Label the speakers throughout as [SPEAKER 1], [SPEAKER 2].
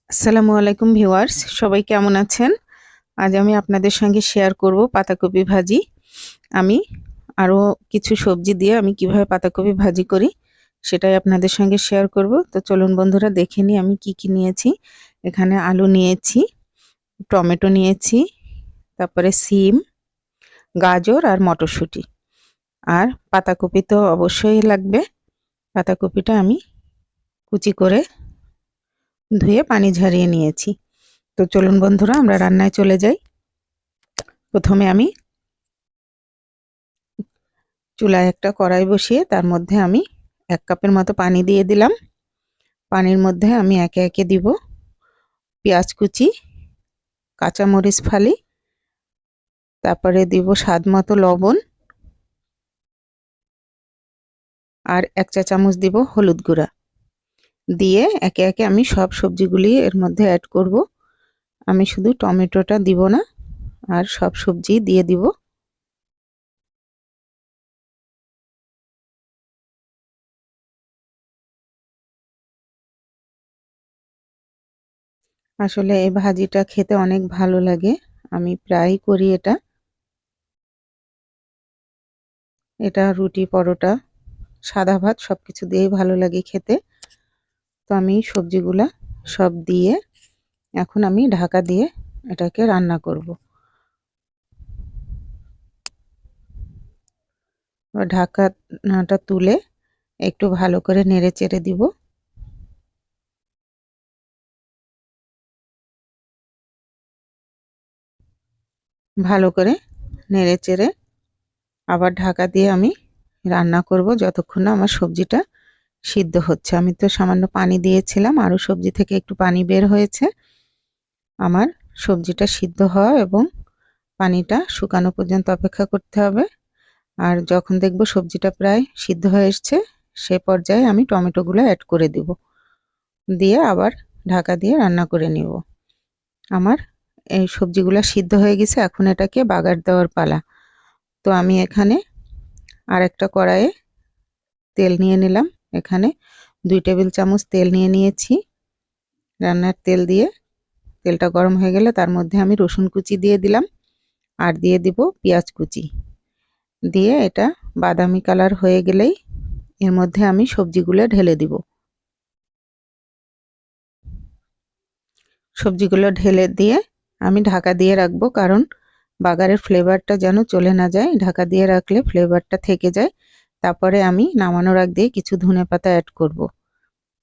[SPEAKER 1] আসসালামু আলাইকুম ভিউয়ার্স, সবাই কেমন আছেন? আজ আমি আপনাদের সঙ্গে শেয়ার করব পাতাকপি ভাজি। আমি আরও কিছু সবজি দিয়ে আমি কিভাবে পাতাকপি ভাজি করি সেটাই আপনাদের সঙ্গে শেয়ার করব। তো চলুন বন্ধুরা, দেখে নিই আমি কি কি নিয়েছি। এখানে আলু নিয়েছি, টমেটো নিয়েছি, তারপরে সিম, গাজর আর মটরশুঁটি। আর পাতাকপি তো অবশ্যই লাগবে। পাতাকপিটা আমি কুচি করে ধুয়ে পানি ঝরিয়ে নিয়েছি। তো চলুন বন্ধুরা, আমরা রান্নায় চলে যাই। প্রথমে আমি চুলায় একটা কড়াই বসিয়ে তার মধ্যে আমি 1 কাপের মতো পানি দিয়ে দিলাম। পানির মধ্যে আমি একে একে দিব পেঁয়াজ কুচি, কাঁচামরিচ ফালি, তারপরে দিব স্বাদ মতো লবণ, আর 1 চা চামচ দিব হলুদ গুঁড়া। দিয়ে একে একে আমি সব সবজিগুলি এর মধ্যে অ্যাড করব। আমি শুধু টমেটোটা দিব না, আর সব সবজি দিয়ে দিব। আসলে এই ভাজিটা খেতে অনেক ভালো লাগে, আমি প্রায়ই করি এটা। এটা রুটি, পরোটা, সাদা ভাত সবকিছু দিয়েই ভালো লাগে খেতে। তো আমি সবজিগুলা সব দিয়ে এখন আমি ঢাকা দিয়ে এটাকে রান্না করব। ঢাকাটা তুলে একটু ভালো করে নেড়ে চেড়ে দিব। ভালো করে নেড়ে চেড়ে আবার ঢাকা দিয়ে আমি রান্না করব যতক্ষণ না আমার সবজিটা সিদ্ধ হচ্ছে। আমি তো সামান্য পানি দিয়েছিলাম, আরও সবজি থেকে একটু পানি বের হয়েছে। আমার সবজিটা সিদ্ধ হওয়া এবং পানিটা শুকানো পর্যন্ত অপেক্ষা করতে হবে। আর যখন দেখব সবজিটা প্রায় সিদ্ধ হয়ে এসছে, সে পর্যায়ে আমি টমেটোগুলো অ্যাড করে দিব। দিয়ে আবার ঢাকা দিয়ে রান্না করে নিব। আমার এই সবজিগুলো সিদ্ধ হয়ে গেছে, এখন এটাকে বাগার দেওয়ার পালা। তো আমি এখানে আরেকটা কড়াইয়ে তেল নিয়ে নিলাম। এখানে 2 টেবিল চামচ তেল নিয়ে নিয়েছি। রান্নার তেল দিয়ে তেলটা গরম হয়ে গেলে তার মধ্যে আমি রসুন কুচি দিয়ে দিলাম, আর দিয়ে দিব পেঁয়াজ কুচি। দিয়ে এটা বাদামি কালার হয়ে গেলেই এর মধ্যে আমি সবজিগুলো ঢেলে দিব। সবজিগুলো ঢেলে দিয়ে আমি ঢাকা দিয়ে রাখবো, কারণ বাগারের ফ্লেভারটা যেন চলে না যায়। ঢাকা দিয়ে রাখলে ফ্লেভারটা থেকে যায়। তারপরে আমি নামানোর আগ দিয়ে কিছু ধনেপাতা অ্যাড করব।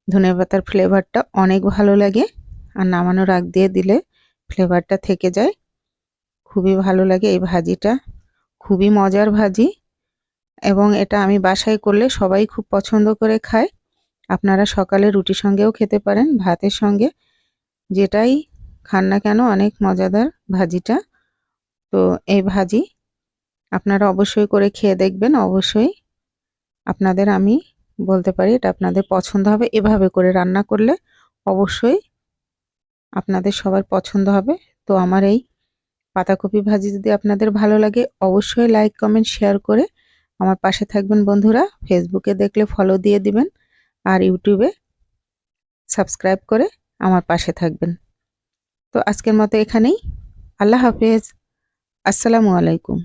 [SPEAKER 1] ধনেপাতার ফ্লেভারটা অনেক ভালো লাগে, আর নামানোর আগ দিয়ে দিলে ফ্লেভারটা থেকে যায়। খুবই ভালো লাগে এই ভাজিটা, খুবই মজার ভাজি, এবং এটা আমি বাসায় করলে সবাই খুব পছন্দ করে খায়। আপনারা সকালে রুটির সঙ্গেও খেতে পারেন, ভাতের সঙ্গে, যেটাই খান না কেন অনেক মজাদার ভাজিটা। তো এই ভাজি আপনারা অবশ্যই করে খেয়ে দেখবেন। অবশ্যই আপনাদের আমি বলতে পারি এটা আপনাদের পছন্দ হবে। এভাবে করে রান্না করলে অবশ্যই আপনাদের সবার পছন্দ হবে। তো আমার এই পাতাকপি ভাজি যদি আপনাদের ভালো লাগে, অবশ্যই লাইক, কমেন্ট, শেয়ার করে আমার পাশে থাকবেন বন্ধুরা। ফেসবুকে দেখলে ফলো দিয়ে দিবেন, আর ইউটিউবে সাবস্ক্রাইব করে আমার পাশে থাকবেন। তো আজকের মতো এখানেই। আল্লাহ হাফেজ। আসসালামু আলাইকুম।